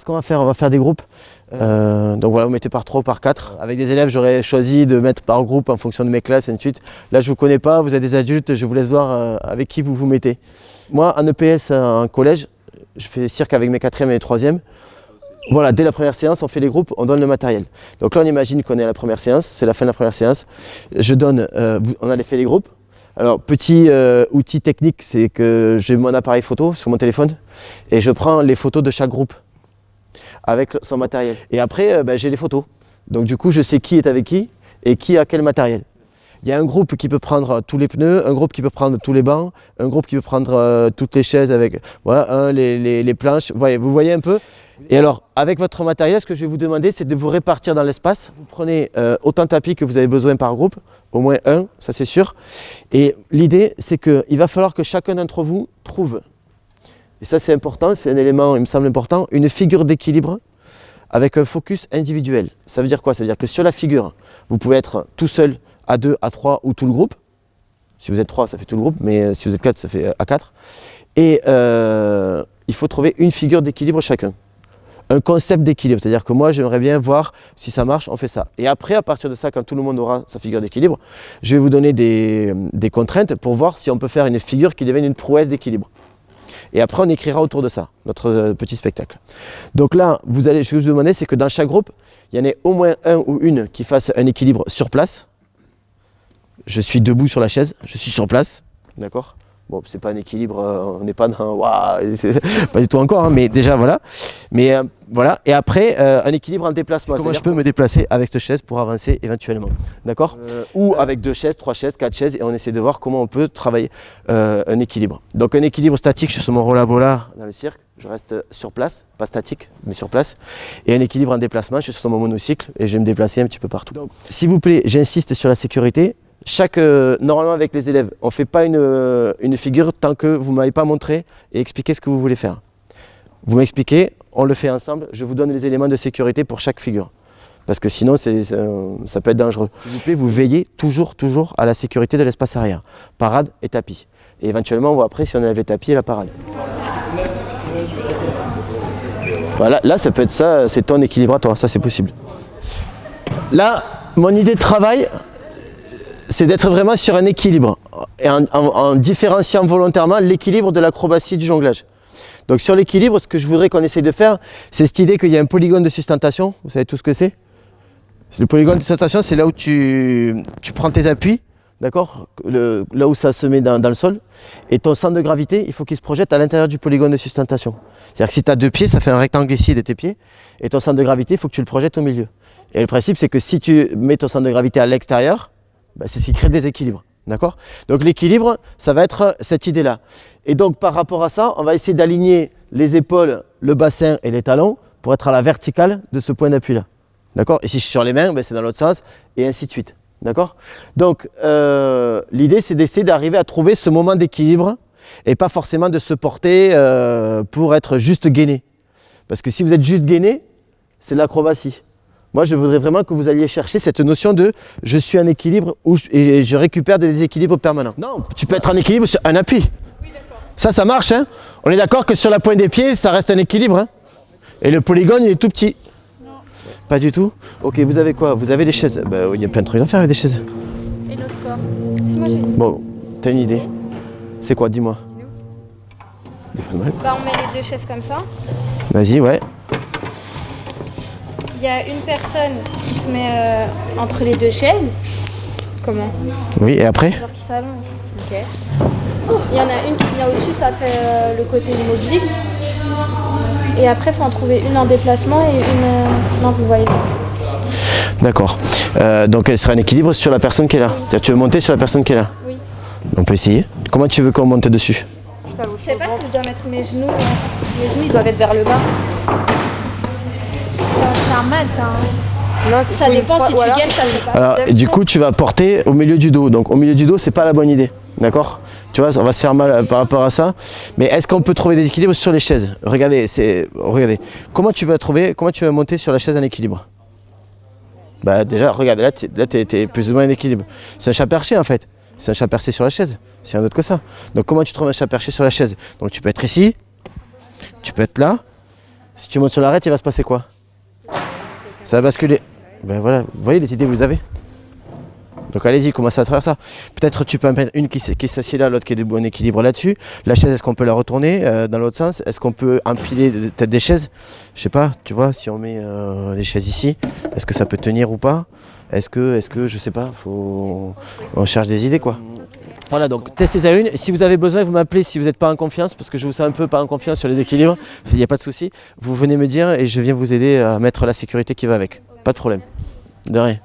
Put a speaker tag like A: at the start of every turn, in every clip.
A: qu'on va faire, on va faire des groupes. Donc voilà, vous mettez par 3 ou par 4. Avec des élèves, j'aurais choisi de mettre par groupe en fonction de mes classes et ainsi de suite. Là, je ne vous connais pas, vous êtes des adultes, je vous laisse voir avec qui vous vous mettez. Moi, en EPS, en collège, je fais cirque avec mes 4e et mes 3e. Voilà, dès la première séance, on fait les groupes, on donne le matériel. Donc là, on imagine qu'on est à la première séance, c'est la fin de la première séance. Je donne, on a fait les groupes. Alors, petit outil technique, c'est que j'ai mon appareil photo sur mon téléphone et je prends les photos de chaque groupe avec son matériel. Et après, j'ai les photos. Donc du coup, je sais qui est avec qui et qui a quel matériel. Il y a un groupe qui peut prendre tous les pneus, un groupe qui peut prendre tous les bancs, un groupe qui peut prendre toutes les chaises avec voilà, les planches. Vous voyez un peu. Et alors, avec votre matériel, ce que je vais vous demander, c'est de vous répartir dans l'espace. Vous prenez autant de tapis que vous avez besoin par groupe, au moins un, ça c'est sûr. Et l'idée, c'est qu'il va falloir que chacun d'entre vous trouve, et ça c'est important, c'est un élément, il me semble important, une figure d'équilibre avec un focus individuel. Ça veut dire quoi? Ça veut dire que sur la figure, vous pouvez être tout seul, à 2, à 3 ou tout le groupe. Si vous êtes 3, ça fait tout le groupe, mais si vous êtes 4, ça fait à 4. Et il faut trouver une figure d'équilibre chacun. Un concept d'équilibre, c'est-à-dire que moi j'aimerais bien voir si ça marche, on fait ça. Et après, à partir de ça, quand tout le monde aura sa figure d'équilibre, je vais vous donner des contraintes pour voir si on peut faire une figure qui devienne une prouesse d'équilibre. Et après, on écrira autour de ça, notre petit spectacle. Donc là, ce que je vais vous demander, c'est que dans chaque groupe, il y en ait au moins un ou une qui fasse un équilibre sur place. Je suis debout sur la chaise, je suis sur place, d'accord? Bon, c'est pas un équilibre, on n'est pas dans... Waouh, pas du tout encore, hein, mais déjà, voilà. Mais voilà, et après, un équilibre en déplacement. Comment je peux me déplacer avec cette chaise pour avancer éventuellement, d'accord? Ou avec 2 chaises, 3 chaises, 4 chaises, et on essaie de voir comment on peut travailler un équilibre. Donc un équilibre statique, je suis sur mon rollabola dans le cirque, je reste sur place, pas statique, mais sur place. Et un équilibre en déplacement, je suis sur mon monocycle et je vais me déplacer un petit peu partout. S'il vous plaît, j'insiste sur la sécurité. Normalement avec les élèves, on ne fait pas une figure tant que vous ne m'avez pas montré et expliqué ce que vous voulez faire. Vous m'expliquez, on le fait ensemble, je vous donne les éléments de sécurité pour chaque figure. Parce que sinon, ça peut être dangereux. S'il vous plaît, vous veillez toujours à la sécurité de l'espace arrière. Parade et tapis. Et éventuellement, on voit après si on enlève les tapis et la parade. Voilà, là, ça peut être ça, c'est ton équilibratoire, ça c'est possible. Là, mon idée de travail, c'est d'être vraiment sur un équilibre et en différenciant volontairement l'équilibre de l'acrobatie du jonglage. Donc sur l'équilibre, ce que je voudrais qu'on essaye de faire, c'est cette idée qu'il y a un polygone de sustentation. Vous savez tout ce que c'est? Le polygone de sustentation, c'est là où tu prends tes appuis, d'accord? Là où ça se met dans le sol. Et ton centre de gravité, il faut qu'il se projette à l'intérieur du polygone de sustentation. C'est-à-dire que si tu as 2 pieds, ça fait un rectangle ici de tes pieds. Et ton centre de gravité, il faut que tu le projettes au milieu. Et le principe, c'est que si tu mets ton centre de gravité à l'extérieur, c'est ce qui crée le déséquilibre, d'accord? Donc l'équilibre, ça va être cette idée-là. Et donc par rapport à ça, on va essayer d'aligner les épaules, le bassin et les talons pour être à la verticale de ce point d'appui-là, d'accord? Et si je suis sur les mains, c'est dans l'autre sens, et ainsi de suite, d'accord? Donc l'idée, c'est d'essayer d'arriver à trouver ce moment d'équilibre et pas forcément de se porter pour être juste gainé. Parce que si vous êtes juste gainé, c'est de l'acrobatie. Moi, je voudrais vraiment que vous alliez chercher cette notion de « je suis en équilibre » et je récupère des déséquilibres permanents. Non, tu peux être en équilibre sur un appui. Oui, ça marche. Hein. On est d'accord que sur la pointe des pieds, ça reste un équilibre. Hein. Et le polygone, il est tout petit. Non. Pas du tout? Ok, vous avez quoi? Vous avez les chaises? Il y a plein de trucs à faire avec des chaises.
B: Et notre corps? Si moi j'ai...
A: Bon, t'as une idée? C'est quoi? Dis-moi.
B: On met les 2 chaises comme ça.
A: Vas-y, ouais.
B: Il y a une personne qui se met entre les 2 chaises. Comment?
A: Oui, et après?
B: Alors qui s'allonge. Ok. Il y en a une qui vient au-dessus, ça fait le côté immobile. Et après, il faut en trouver une en déplacement et une... Non, vous voyez pas.
A: D'accord. Donc elle sera en équilibre sur la personne qui est là. Oui. C'est-à-dire tu veux monter sur la personne qui est là? Oui. On peut essayer. Comment tu veux qu'on monte dessus?
B: Je sais pas si je dois mettre mes genoux. Mes genoux, ils doivent être vers le bas. Ça va faire mal, ça. Hein. Non, ça dépend si tu gagnes, ça fait pas.
A: Alors, du coup, tu vas porter au milieu du dos. Donc, au milieu du dos, c'est pas la bonne idée. D'accord? Tu vois, on va se faire mal par rapport à ça. Mais est-ce qu'on peut trouver des équilibres sur les chaises? Regardez. Comment tu vas monter sur la chaise en équilibre? Déjà, regarde, là, t'es plus ou moins en équilibre. C'est un chat perché, en fait. C'est un chat perché sur la chaise. C'est rien d'autre que ça. Donc, comment tu trouves un chat perché sur la chaise? Donc, tu peux être ici. Tu peux être là. Si tu montes sur l'arête, il va se passer quoi? Ça va basculer. Ben voilà, vous voyez les idées, vous les avez. Donc allez-y, commencez à travers ça. Peut-être tu peux en mettre une qui s'assied là, l'autre qui est de bon équilibre là-dessus. La chaise, est-ce qu'on peut la retourner dans l'autre sens? Est-ce qu'on peut empiler peut-être des chaises? Je sais pas, tu vois, si on met des chaises ici, est-ce que ça peut tenir ou pas? Est-ce que, je sais pas, on cherche des idées quoi. Voilà, donc testez-en une. Si vous avez besoin, vous m'appelez si vous n'êtes pas en confiance, parce que je vous sens un peu pas en confiance sur les équilibres. Il n'y a pas de souci. Vous venez me dire et je viens vous aider à mettre la sécurité qui va avec. Pas de problème. De rien.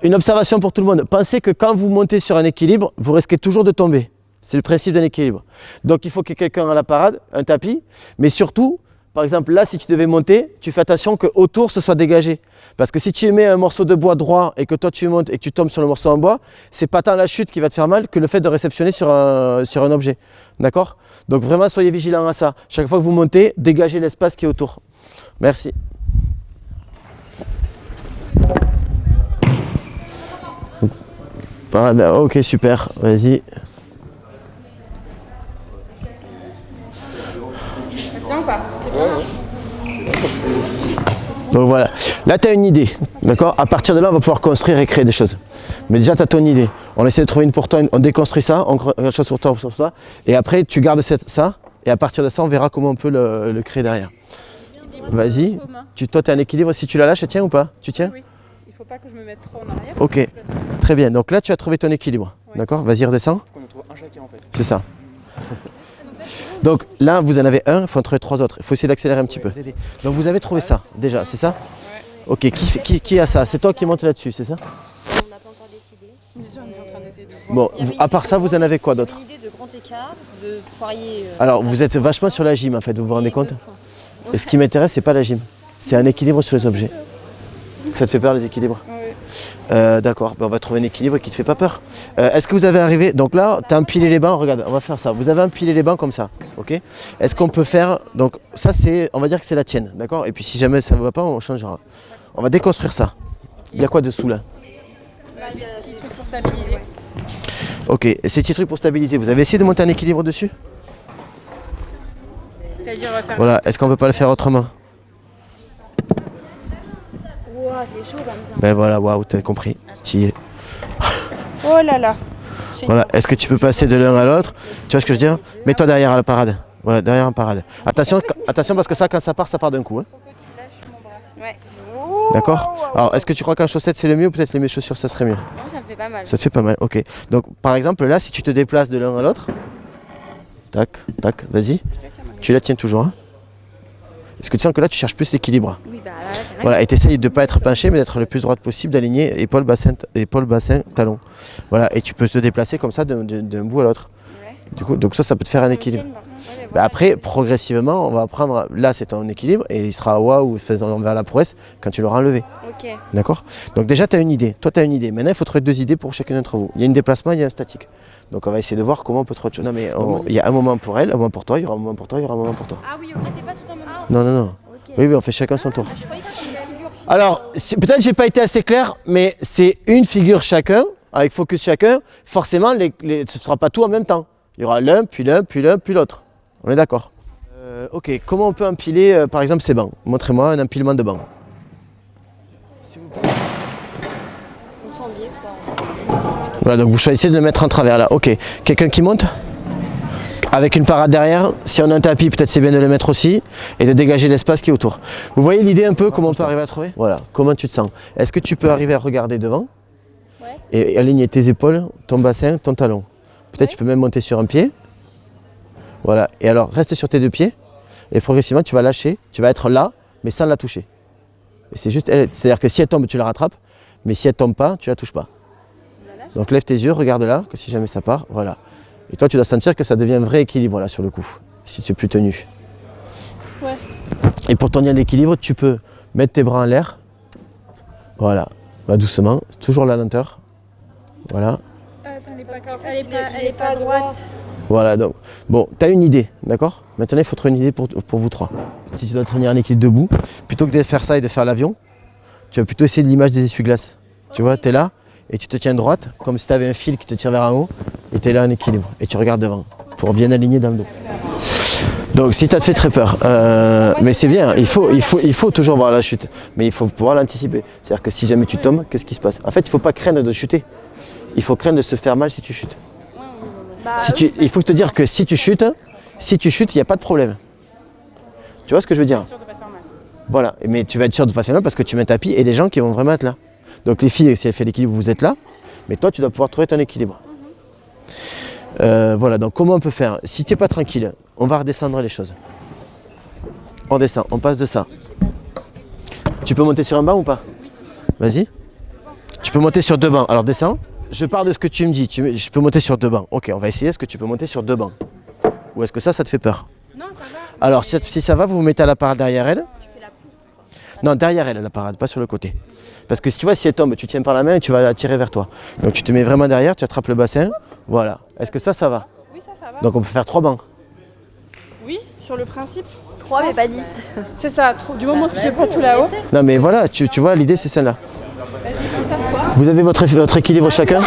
A: Une observation pour tout le monde. Pensez que quand vous montez sur un équilibre, vous risquez toujours de tomber. C'est le principe d'un équilibre. Donc il faut qu'il y ait quelqu'un à la parade, un tapis, mais surtout, par exemple là, si tu devais monter, tu fais attention que autour ce soit dégagé. Parce que si tu mets un morceau de bois droit et que toi tu montes et que tu tombes sur le morceau en bois, c'est pas tant la chute qui va te faire mal que le fait de réceptionner sur un objet. D'accord? Donc vraiment soyez vigilants à ça. Chaque fois que vous montez, dégagez l'espace qui est autour. Merci. Ok, super, vas-y.
C: Ça tient ou pas?
A: Donc voilà, là tu as une idée, d'accord? À partir de là, on va pouvoir construire et créer des choses. Mais déjà, tu as ton idée. On essaie de trouver une pour toi, on déconstruit ça, on crée quelque chose sur toi, et après tu gardes ça, et à partir de ça, on verra comment on peut le créer derrière. Vas-y, toi tu as un équilibre, si tu la lâches, elle tient ou pas? Tu tiens?
C: Oui, il faut pas que je me mette trop en arrière.
A: Ok, très bien, donc là tu as trouvé ton équilibre, d'accord? Vas-y, redescends.
D: On en trouve un chacun en fait.
A: C'est ça. Donc là, vous en avez un, il faut en trouver 3 autres. Il faut essayer d'accélérer un petit peu. Donc vous avez trouvé ça, déjà, c'est ça? Ok, qui a ça? C'est toi qui monte là-dessus, c'est ça?
B: On n'a pas encore décidé.
C: Déjà, on est en train d'essayer de voir.
A: Bon, à part ça, vous en avez quoi d'autre?
B: Une idée de grand écart, de poirier.
A: Alors, vous êtes vachement sur la gym, en fait, vous vous rendez compte? Et ce qui m'intéresse, c'est pas la gym. C'est un équilibre sur les objets. Ça te fait peur, les équilibres?
C: Oui.
A: D'accord, on va trouver un équilibre qui ne te fait pas peur. Est-ce que vous avez arrivé, donc là, tu as empilé les bancs, regarde, on va faire ça. Vous avez empilé les bancs comme ça, ok? Est-ce qu'on peut faire, donc ça, on va dire que c'est la tienne, d'accord? Et puis si jamais ça ne va pas, on changera. On va déconstruire ça. Il y a quoi dessous là?
C: Des petits trucs pour stabiliser.
A: Ok, et ces petits trucs pour stabiliser, vous avez essayé de monter un équilibre dessus?
C: C'est-à-dire, on va faire.
A: Voilà, est-ce qu'on ne peut pas le faire autrement?
B: Ouah, c'est chaud comme ça.
A: Ben voilà, waouh, t'as compris, tu y es.
C: Oh là là.
A: Voilà, est-ce que tu peux passer de l'un à l'autre? Tu vois ce que je veux dire? Mets-toi derrière à la parade. Voilà, derrière en parade. Attention parce que ça, quand ça part d'un coup. Hein.
C: Ouais.
A: D'accord? Alors, est-ce que tu crois qu'en chaussettes c'est le mieux ou peut-être les mes chaussures ça serait mieux?
C: Non, ça me fait pas mal.
A: Ça te fait pas mal, ok. Donc, par exemple, là, si tu te déplaces de l'un à l'autre, tac, tac, vas-y, tu la tiens toujours. Hein. Est-ce que tu sens que là, tu cherches plus l'équilibre?
C: Oui, bah là, c'est
A: Voilà, et tu essayes de ne pas être penché, mais d'être le plus droite possible, d'aligner épaule, bassin, talon. Voilà, et tu peux te déplacer comme ça d'un bout à l'autre.
C: Ouais.
A: Du coup, donc ça peut te faire un équilibre. Bah après, progressivement, on va apprendre, là c'est ton équilibre, et il sera waouh, faisant vers la prouesse quand tu l'auras enlevé.
C: Ok.
A: D'accord? Donc déjà, tu as une idée. Toi, tu as une idée. Maintenant, il faut trouver 2 idées pour chacun d'entre vous. Il y a un déplacement, il y a un statique. Donc on va essayer de voir comment on peut trouver autre chose. Non, mais il y a un moment pour elle, un moment pour toi, il y aura un moment pour toi, il y aura un moment pour toi.
B: Ah oui, ok, c'est pas tout en même temps.
A: Non, non, non.
B: Ok.
A: Oui, oui, on fait chacun son tour.
B: Je croyais que c'était une figure.
A: Alors, peut-être que j'ai pas été assez clair, mais c'est une figure chacun, avec focus chacun. Forcément, ce ne sera pas tout en même temps. Il y aura l'un, puis l'un, puis l'un, puis l'autre. On est d'accord? Ok, comment on peut empiler, par exemple, ces bancs? Montrez-moi un empilement de bancs.
B: Soit en biais, soit en...
A: Voilà, donc vous choisissez de le mettre en travers là. Ok, quelqu'un qui monte? Avec une parade derrière, si on a un tapis, peut-être c'est bien de le mettre aussi et de dégager l'espace qui est autour. Vous voyez l'idée un peu, comment on peut arriver à trouver? Voilà, comment tu te sens? Est-ce que tu peux arriver à regarder devant?
B: Ouais.
A: Et aligner tes épaules, ton bassin, ton talon? Peut-être tu peux même monter sur un pied. Voilà, et alors reste sur tes 2 pieds et progressivement tu vas lâcher, tu vas être là, mais sans la toucher. Et c'est juste, c'est-à-dire que si elle tombe, tu la rattrapes, mais si elle tombe pas, tu la touches pas. Donc lève tes yeux, regarde là, que si jamais ça part, voilà. Et toi, tu dois sentir que ça devient un vrai équilibre là sur le coup, si tu es plus tenu.
C: Ouais.
A: Et pour tenir l'équilibre, tu peux mettre tes bras en l'air. Voilà, va doucement, toujours la lenteur. Voilà.
C: Attends, elle est pas à droite.
A: Voilà, donc, bon, tu as une idée, d'accord? Maintenant, il faut trouver une idée pour vous 3. Si tu dois tenir un équilibre debout, plutôt que de faire ça et de faire l'avion, tu vas plutôt essayer de l'image des essuie-glaces. Tu vois, tu es là et tu te tiens droite, comme si tu avais un fil qui te tire vers en haut, et tu es là en équilibre, et tu regardes devant, pour bien aligner dans le dos. Donc si tu as fait très peur, mais c'est bien, il faut toujours voir la chute, mais il faut pouvoir l'anticiper. C'est-à-dire que si jamais tu tombes, qu'est-ce qui se passe? En fait, il ne faut pas craindre de chuter. Il faut craindre de se faire mal si tu chutes. Il faut te dire que si tu chutes, il n'y a pas de problème. Tu vois ce que je veux dire? Voilà, mais tu vas être sûr de ne pas faire mal parce que tu mets un tapis et des gens qui vont vraiment être là. Donc les filles, si elles font l'équilibre, vous êtes là, mais toi tu dois pouvoir trouver ton équilibre. Voilà, donc comment on peut faire? Si tu n'es pas tranquille, on va redescendre les choses. On descend, on passe de ça. Tu peux monter sur un banc ou pas? Vas-y. Tu peux monter sur 2 bancs. Alors descends. Je pars de ce que tu me dis. Je peux monter sur 2 bancs. Ok, on va essayer. Est-ce que tu peux monter sur 2 bancs? Ou est-ce que ça te fait peur?
C: Non, ça va.
A: Alors si ça va, vous vous mettez à la parade derrière elle.
C: Tu fais la poutre.
A: Non, derrière elle, la parade, pas sur le côté. Parce que si tu vois, si elle tombe, tu tiens par la main et tu vas la tirer vers toi. Donc tu te mets vraiment derrière, tu attrapes le bassin. Voilà. Est-ce que ça va?
C: Oui, ça va.
A: Donc on peut faire 3 bancs.
C: Oui, sur le principe.
D: 3 mais pas 10.
C: C'est ça, du moment que tu fais pas tout là-haut.
A: Non mais voilà, tu vois, l'idée c'est celle-là. Vous avez votre équilibre chacun?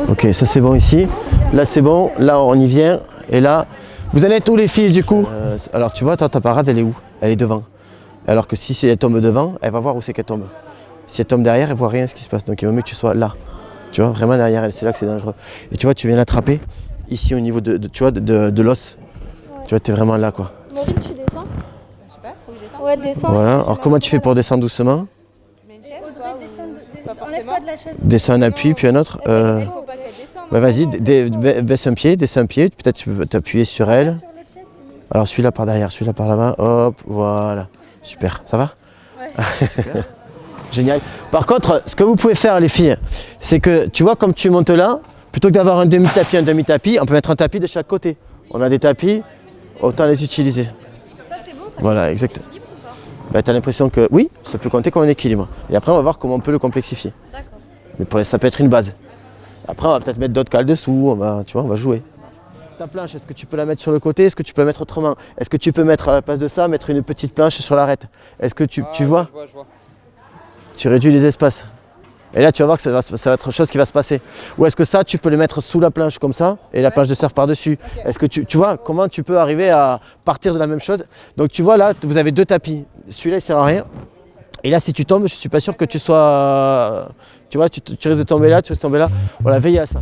A: Ok, ça c'est bon ici. Là c'est bon, là on y vient. Et là, vous allez être où les filles du coup? Alors tu vois, ta parade elle est où? Elle est devant. Alors que si elle tombe devant, elle va voir où c'est qu'elle tombe. Si elle tombe derrière, elle voit rien ce qui se passe. Donc il vaut mieux que tu sois là. Tu vois, vraiment derrière elle, c'est là que c'est dangereux. Et tu vois, tu viens l'attraper ici au niveau de l'os. Tu vois, tu es vraiment là quoi.
B: Maureen, tu descends?
C: Je sais pas, faut que je descende.
B: Ouais, descends.
A: Voilà. Alors comment tu fais pour descendre doucement?
C: Mais une chaise ou
B: Pas
C: pas?
B: forcément.
C: de la chaise.
A: Descends un appui, puis un autre.
C: Il faut pas qu'elle descende.
A: Bah vas-y, baisse un pied, descends un pied. Peut-être tu peux t'appuyer sur elle. Alors celui-là par derrière, celui-là par là-bas. Hop, voilà. Super. Ça va?
B: Ouais.
A: Génial. Par contre, ce que vous pouvez faire les filles, c'est que tu vois comme tu montes là, plutôt que d'avoir un demi-tapis, on peut mettre un tapis de chaque côté. On a des tapis, autant les utiliser.
B: Ça, c'est bon, ça
A: Voilà, exact. Bah, tu as l'impression que oui, ça peut compter comme un équilibre. Et après, on va voir comment on peut le complexifier.
B: D'accord.
A: Mais ça peut être une base. Après, on va peut-être mettre d'autres cales dessous, tu vois, on va jouer. Ta planche, est-ce que tu peux la mettre sur le côté? Est-ce que tu peux la mettre autrement? Est-ce que tu peux mettre à la place de ça, mettre une petite planche sur l'arête? Est-ce que tu vois?
E: Je vois.
A: Tu réduis les espaces. Et là, tu vas voir que ça va être autre chose qui va se passer. Ou est-ce que ça, tu peux le mettre sous la planche comme ça et la planche de surf par-dessus? Est-ce que tu vois comment tu peux arriver à partir de la même chose? Donc tu vois là, vous avez 2 tapis. Celui-là, il sert à rien. Et là, si tu tombes, je suis pas sûr que tu sois... Tu vois, tu risques de tomber là, tu risques de tomber là. Voilà, veillez à ça.